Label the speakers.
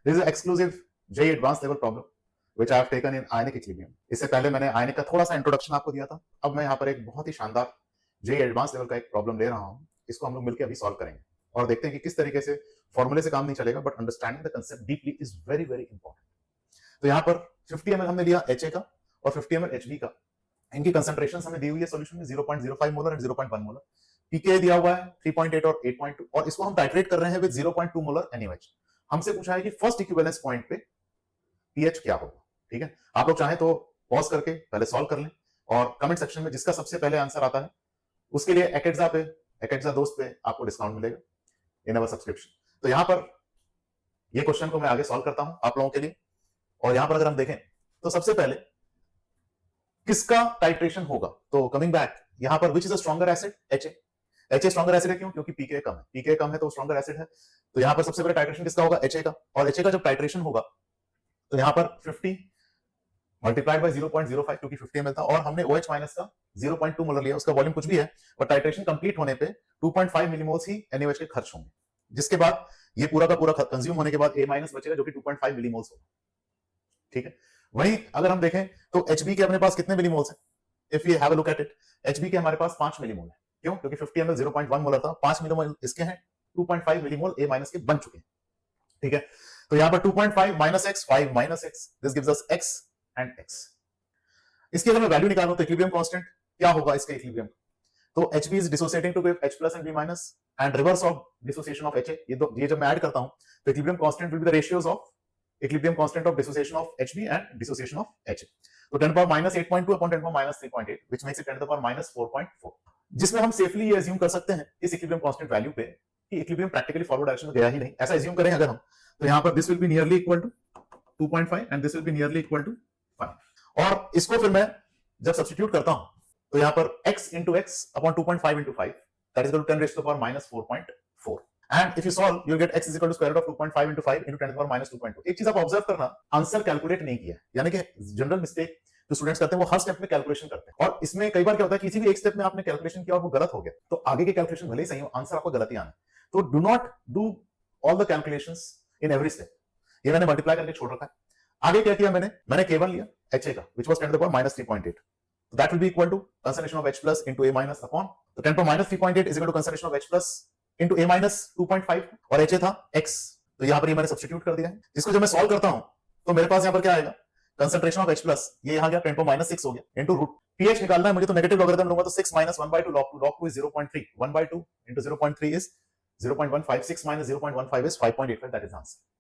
Speaker 1: This is exclusive JEE advance level problem which I have taken in ionic equilibrium. इससे पहले मैंने आयनिक का थोड़ा सा इंट्रोडक्शन आपको दिया था। अब मैं यहाँ पर एक बहुत ही शानदार जेई एडवांस लेवल का एक प्रॉब्लम ले रहा हूँ। इसको हम लोग मिलकर अभी सॉल्व करेंगे और देखते हैं कि किस तरीके से फॉर्मूले से काम नहीं चलेगा, but understanding the concept deeply is very very important. तो यहाँ पर 50 ml हमने लिया HA का और 50 ml HB का। इनकी कंसेंट्रेशन हमें दी हुई है सॉल्यूशन में 0.05 मोलर एंड 0.1 मोलर। पीके दिया हुआ है 3.8 और 8.2 और इसको हम टाइट्रेट कर रहे हैं विद 0.2 मोलर NaOH। हमसे पूछा है कि फर्स्ट इक्विवेलेंस पॉइंट पे पीएच क्या होगा। ठीक है, आप लोग चाहें तो पॉज करके पहले सॉल्व कर लें और कमेंट सेक्शन में जिसका सबसे पहले आंसर आता है उसके लिए एकेडजा दोस्त पे आपको डिस्काउंट मिलेगा इन अवर सब्सक्रिप्शन। तो यहां पर ये क्वेश्चन को मैं आगे सॉल्व करता हूं आप लोगों के लिए। और यहां पर अगर हम देखें तो सबसे पहले किसका टाइट्रेशन होगा, तो कमिंग बैक यहां पर which is a stronger acid, HA stronger acid है। क्यों? क्योंकि पीके कम है, पीके कम है तो स्ट्रॉन्गर एसिड है। तो यहां पर सबसे पहले टाइट्रेशन किसका होगा, HA का। और HA का जब टाइट्रेशन होगा तो यहां पर 50 मल्टीप्लाइड बाय 0.05 क्योंकि 50 ml था और हमने OH माइनस का 0.2 मोलर लिया। उसका वॉल्यूम कुछ भी है पर टाइट्रेशन कंप्लीट होने पे 2.5 मिलीमोल्स ही NaOH के खर्च होंगे, जिसके बाद ये पूरा का पूरा कंज्यूम होने के बाद A माइनस बचेगा जो कि 2.5 मिलीमोल्स होगा। ठीक है, वहीं अगर हम देखें तो HB के अपने पास कितने मिलीमोल्स हैं, if you have a look at it, HB के हमारे पास 5 मिलीमोल है। क्यों? क्योंकि 50 ml 0.1 मोलर था, 5 मिलीमोल इसके हैं, 2.5 मिलीमोल A माइनस के बन चुके हैं। ठीक है, तो यहां पर 2.5 minus x 5 minus x, this gives us x and x। इसकी अगर मैं वैल्यू निकालूं तो इक्विलिब्रियम कांस्टेंट क्या होगा इसके इक्विलिब्रियम, तो HB is dissociating to give H plus and B minus and reverse of dissociation of HA। ये जब मैं ऐड करता हूं तो equilibrium constant will be the ratios of equilibrium constant of dissociation of HB and dissociation of HA। तो 10 power minus 8.2 upon 10 power minus 3.8 which makes it 10 power minus 4.4, जिसमें हम safely ये अज्यूम कर सकते हैं इस इक्विलिब्रियम कांस्टेंट वैल्यू पे कि इक्विलिब्रियम प्रैक्टिकली फॉरवर्ड डायरेक्शन में गया ही नहीं। ऐसा अज्यूम करें अगर हम, तो यहां पर this will be nearly equal to 2.5 and this will be nearly equal to 5। और इसको फिर मैं जब सब्स्टिट्यूट करता हूं तो यहां पर x into x upon 2.5 into 5 that is equal to 10 raised to the power minus 4.4 and if you solve you'll get x is equal to square root of 2.5 into 5 into 10 to the power minus 2.2। एक चीज आप observe करना, answer calculate नहीं किया, यानी कि general mistake जो students करते हैं वो हर स्टेप में कैलकुलेशन करते हैं और इसमें कई बार क्या होता है किसी भी एक स्टेप में आपने कैलकुलेशन किया और वो गलत हो गया तो आगे के कैलकुलेशन भले ही सही हो, आंसर आपको गलत ही आना। तो do not do all the calculations in every step. ये मैंने मल्टीप्लाई करके छोड़ रखा है। आगे क्या किया मैंने K1 लिया HA का which was 10 to the power minus 3.8, so that will be equal to concentration of H plus into A minus upon, so 10 power minus 3.8 is equal to concentration of H plus into A minus 2.5 और HA था X, तो यहां पर ये मैंने substitute कर दिया है। जिसको जब मैं सॉल्व करता हूं तो मेरे पास यहां पर क्या आएगा, कंसंट्रेशन ऑफ H plus ये यहां गया 10 power minus 6 हो गया इनटू रूट pH निकालना है मुझे तो नेगेटिव लॉगरिथम लूंगा तो 6 minus 1/2 log 2 is 0.3, 1/2 into 0.3 is 0.156 minus 0.15 is 5.85, that is answer।